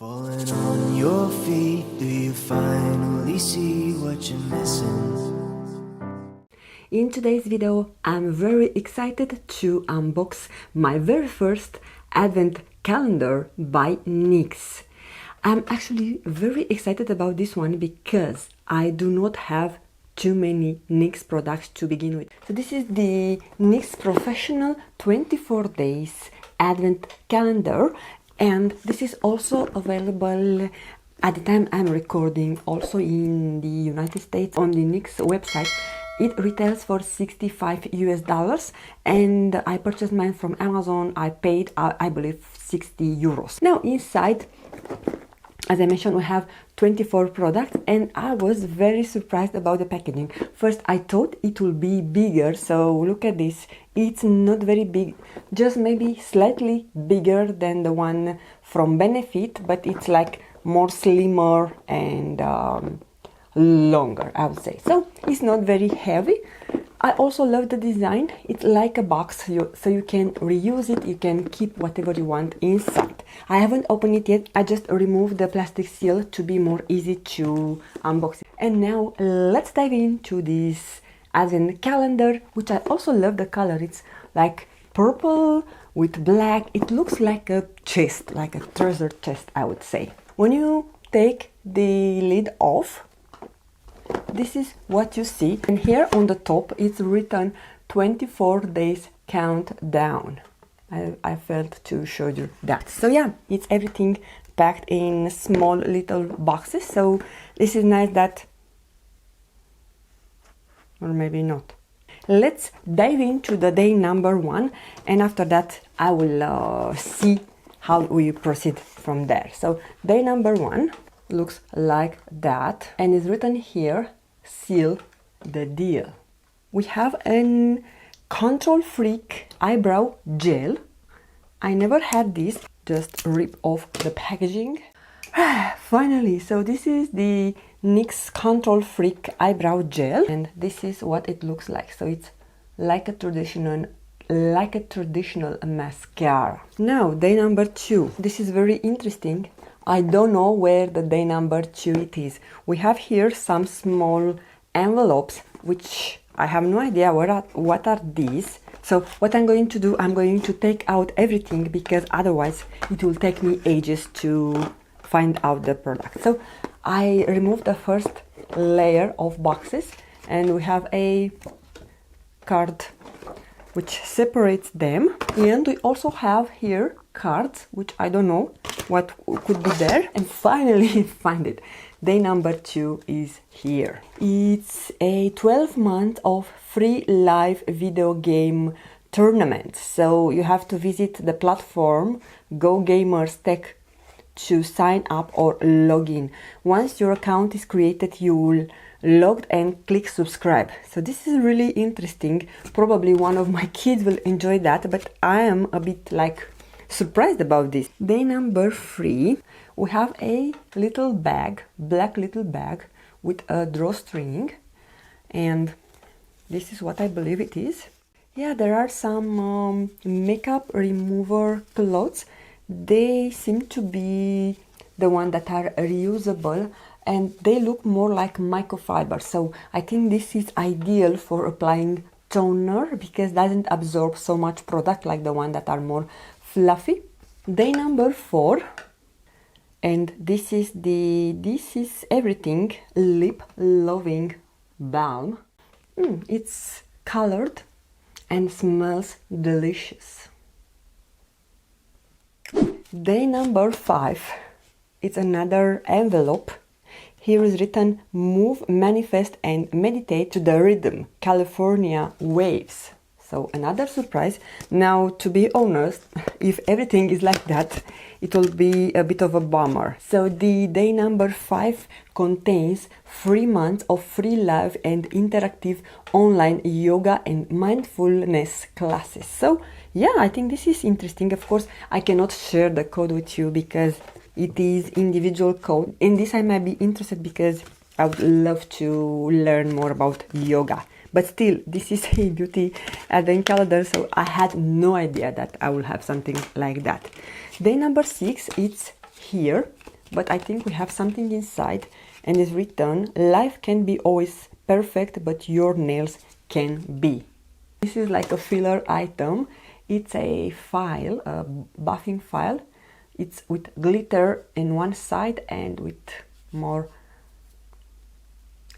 Falling on your feet, do you finally see what you're missing? In today's video, I'm very excited to unbox my very first Advent calendar by NYX. I'm actually very excited about this one because I do not have too many NYX products to begin with. So this is the NYX Professional 24 Days Advent Calendar, and this is also available at the time I'm recording also in the United States on the NYX website. It retails for $65 and I purchased mine from Amazon. I paid I believe 60 euros. Now inside, as I mentioned, we have 24 products and I was very surprised about the packaging. First, I thought it will be bigger, so look at this. It's not very big, just maybe slightly bigger than the one from Benefit, but it's like more slimmer and longer, I would say. So it's not very heavy. I also love the design. It's like a box, so you can reuse it, you can keep whatever you want inside. I haven't opened it yet, I just removed the plastic seal to be more easy to unbox it. And now let's dive into this Advent calendar, which I also love the color. It's like purple with black. It looks like a chest, like a treasure chest, I would say. When you take the lid off, this is what you see, and here on the top it's written 24 days countdown. I felt to show you that. So yeah, it's everything packed in small little boxes, so this is nice that, or maybe not. Let's dive into the day number 1, and after that I will see how we proceed from there. So day number 1 looks like that, and it's written here, seal the deal. We have an Control Freak eyebrow gel. I never had this, just rip off the packaging. Finally, so this is the NYX Control Freak eyebrow gel, and this is what it looks like. So it's like a traditional mascara. Now day number 2. This is very interesting. I don't know where the day number 2 it is. We have here some small envelopes, which I have no idea what are these. So what I'm going to do, I'm going to take out everything because otherwise it will take me ages to find out the product. So I removed the first layer of boxes, and we have a card which separates them, and we also have here cards which I don't know what could be there. And finally find it. Day number 2 is here. It's a 12-month of free live video game tournament, so you have to visit the platform Go Gamers Tech to sign up or log in. Once your account is created, you will log and click subscribe. So this is really interesting. Probably one of my kids will enjoy that, but I am a bit like surprised about this. Day number 3, we have a little bag, black little bag with a drawstring, and this is what I believe it is. Yeah, there are some makeup remover cloths. They seem to be the ones that are reusable, and they look more like microfiber, so I think this is ideal for applying toner because it doesn't absorb so much product like the one that are more fluffy. Day number 4, and this is everything lip loving balm. It's colored and smells delicious. Day number 5, it's another envelope. Here is written, move, manifest and meditate to the rhythm, California waves. So another surprise. Now, to be honest, if everything is like that, it will be a bit of a bummer. So the day number 5 contains 3 months of free live and interactive online yoga and mindfulness classes. So yeah, I think this is interesting. Of course, I cannot share the code with you because it is individual code. In this I might be interested because I would love to learn more about yoga. But still, this is a beauty advent calendar, so I had no idea that I will have something like that. Day number 6, it's here. but I think we have something inside, and it's written, life can be always perfect, but your nails can be. This is like a filler item. It's a file, a buffing file. It's with glitter in one side and with more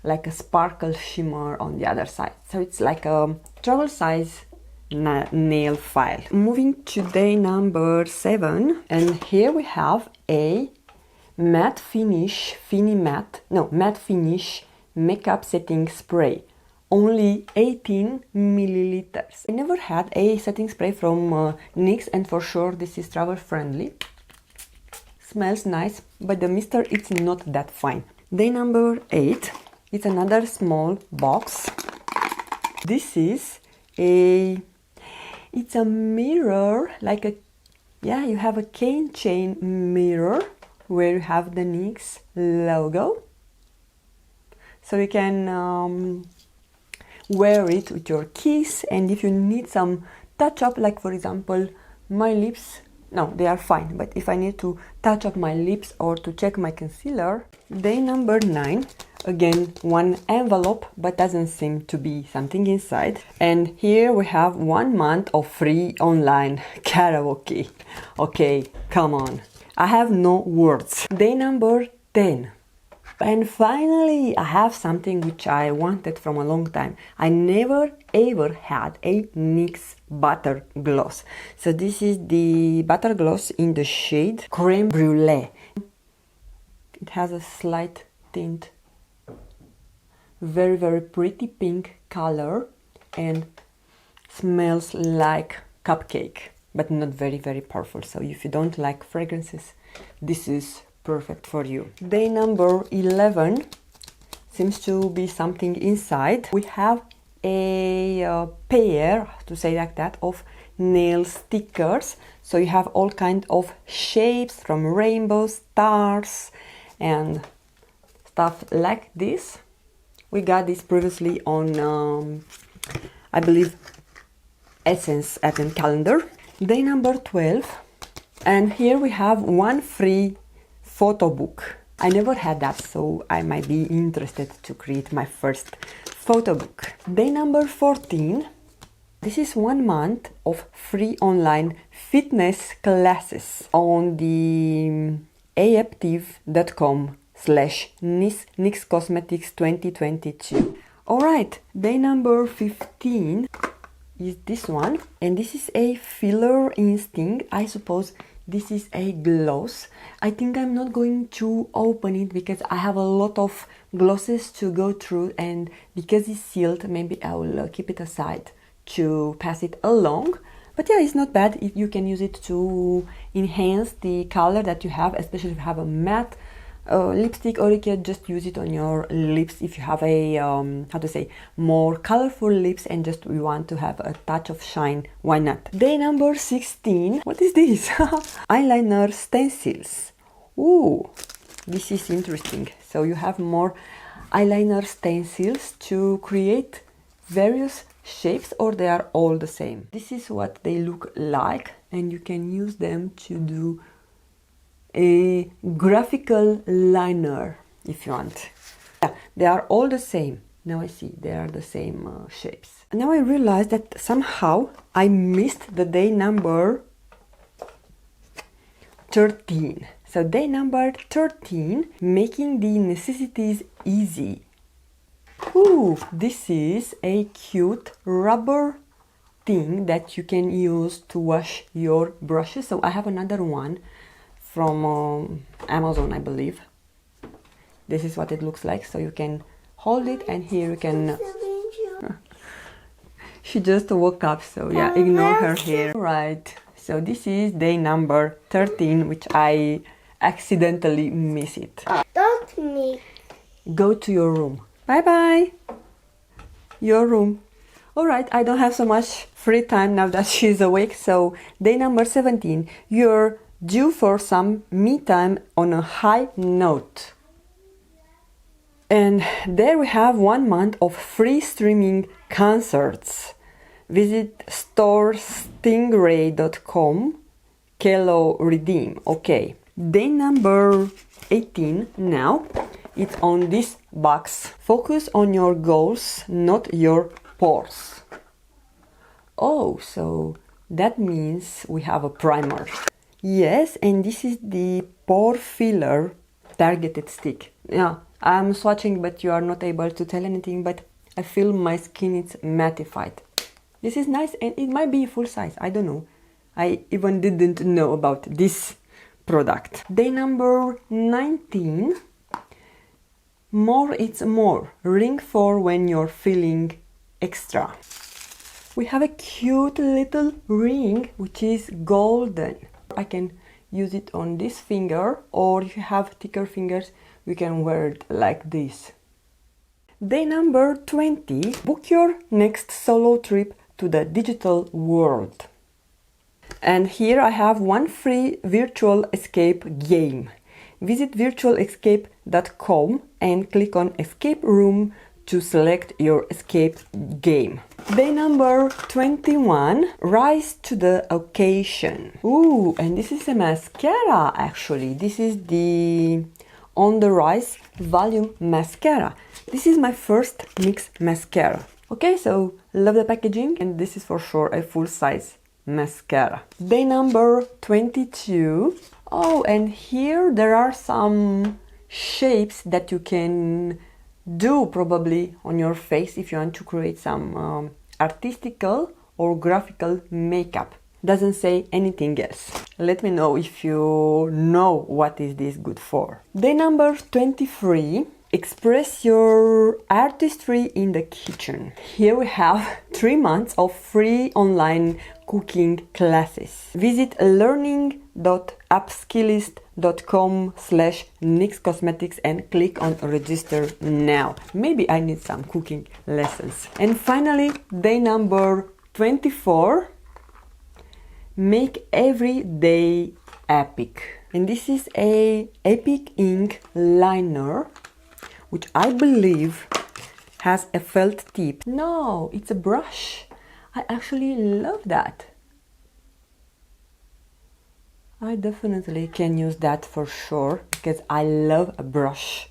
like a sparkle shimmer on the other side. So it's like a travel size nail file. Moving to day number 7, and here we have a matte finish makeup setting spray. Only 18 milliliters. I never had a setting spray from NYX, and for sure this is travel friendly. Smells nice, but the mister it's not that fine. Day number 8. It's another small box. This is it's a mirror, like a, yeah, you have a cane chain mirror where you have the NYX logo. So you can wear it with your keys, and if you need some touch up, like for example my lips, no, they are fine, but if I need to touch up my lips or to check my concealer. Day number 9, again one envelope, but doesn't seem to be something inside. And here we have 1 month of free online karaoke. Okay, come on, I have no words. Day number 10. And finally, I have something which I wanted from a long time. I never ever had a NYX butter gloss. So this is the butter gloss in the shade Creme Brulee. It has a slight tint, very very pretty pink color, and smells like cupcake, but not very very powerful. So if you don't like fragrances, this is perfect for you. Day number 11 seems to be something inside. We have a pair, to say like that, of nail stickers. So you have all kind of shapes, from rainbows, stars, and stuff like this. We got this previously on, I believe, Essence Advent Calendar. Day number 12, and here we have one free photo book. I never had that, so I might be interested to create my first photo book. Day number 14. This is 1 month of free online fitness classes on the aaptiv.com/NYX Cosmetics 2022. Alright, day number 15 is this one, and this is a filler instinct. I suppose this is a gloss. I think I'm not going to open it because I have a lot of glosses to go through, and because it's sealed, maybe I will keep it aside to pass it along. But yeah, it's not bad. You can use it to enhance the color that you have, especially if you have a matte lipstick, or you can just use it on your lips if you have a how to say, more colorful lips and just you want to have a touch of shine. Why not? Day number 16. What is this? Eyeliner stencils. Ooh, this is interesting. So you have more eyeliner stencils to create various shapes, or they are all the same. This is what they look like, and you can use them to do a graphical liner if you want. Yeah, they are all the same. Now I see they are the same shapes. And now I realize that somehow I missed the day number 13. So day number 13, making the necessities easy. Ooh, this is a cute rubber thing that you can use to wash your brushes. So I have another one from Amazon, I believe. This is what it looks like. So you can hold it, and here you can she just woke up, so yeah, ignore her hair. Right, so this is day number 13, which I accidentally miss it. Don't me. Go to your room. Bye bye. Your room. Alright, I don't have so much free time now that she's awake. So day number 17, you're due for some me time on a high note. And there we have 1 month of free streaming concerts. Visit storestingray.com, Kelo redeem. Okay. Day number 18 now. It's on this box. Focus on your goals, not your pores. Oh, so that means we have a primer. Yes, and this is the pore filler targeted stick. Yeah, I'm swatching, but you are not able to tell anything, but I feel my skin is mattified. This is nice, and it might be full size, I don't know. I even didn't know about this product. Day number 19. More it's more. Ring for when you're feeling extra. We have a cute little ring which is golden. I can use it on this finger, or if you have thicker fingers, you can wear it like this. Day number 20. Book your next solo trip to the digital world. And here I have one free virtual escape game. Visit virtualescape.com and click on Escape Room to select your escape game. Day number 21. Rise to the occasion. Ooh, and this is a mascara actually. This is the On the Rise Volume Mascara. This is my first NYX mascara. Okay, so love the packaging, and this is for sure a full-size mascara. Day number 22. Oh, and here there are some shapes that you can do probably on your face if you want to create some artistical or graphical makeup. Doesn't say anything else. Let me know if you know what is this good for. Day number 23. Express your artistry in the kitchen. Here we have 3 months of free online cooking classes. Visit learning.upskillist.com/NYX Cosmetics and click on register now. Maybe I need some cooking lessons. And finally, day number 24. Make every day epic. And this is a Epic ink liner, which I believe has a felt tip. No, it's a brush. I actually love that. I definitely can use that for sure, because I love a brush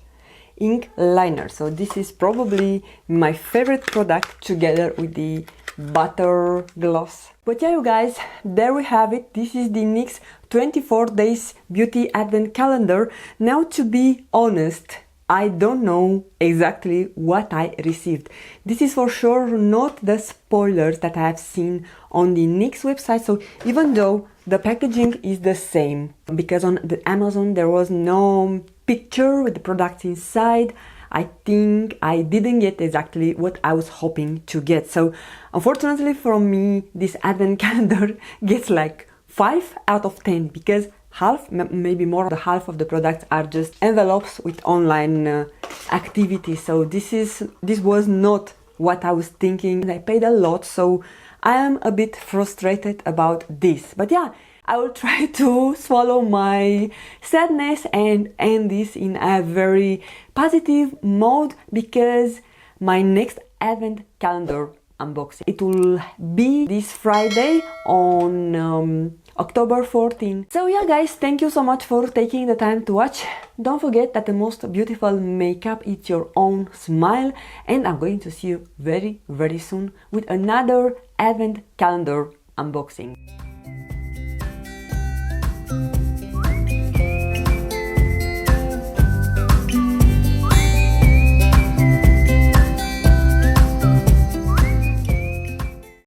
ink liner. So this is probably my favorite product together with the butter gloss. But yeah, you guys, there we have it. This is the NYX 24 days beauty advent calendar. Now, to be honest, I don't know exactly what I received. This is for sure not the spoilers that I have seen on the NYX website. So even though the packaging is the same, because on the Amazon there was no picture with the products inside, I think I didn't get exactly what I was hoping to get. So unfortunately for me, this advent calendar gets like 5 out of 10, because half, maybe more than half of the products are just envelopes with online activities. So this was not what I was thinking. I paid a lot, so I am a bit frustrated about this. But yeah, I will try to swallow my sadness and end this in a very positive mode, because my next advent calendar unboxing, it will be this Friday on October 14. So yeah guys, thank you so much for taking the time to watch. Don't forget that the most beautiful makeup is your own smile, and I'm going to see you very, very soon with another advent calendar unboxing.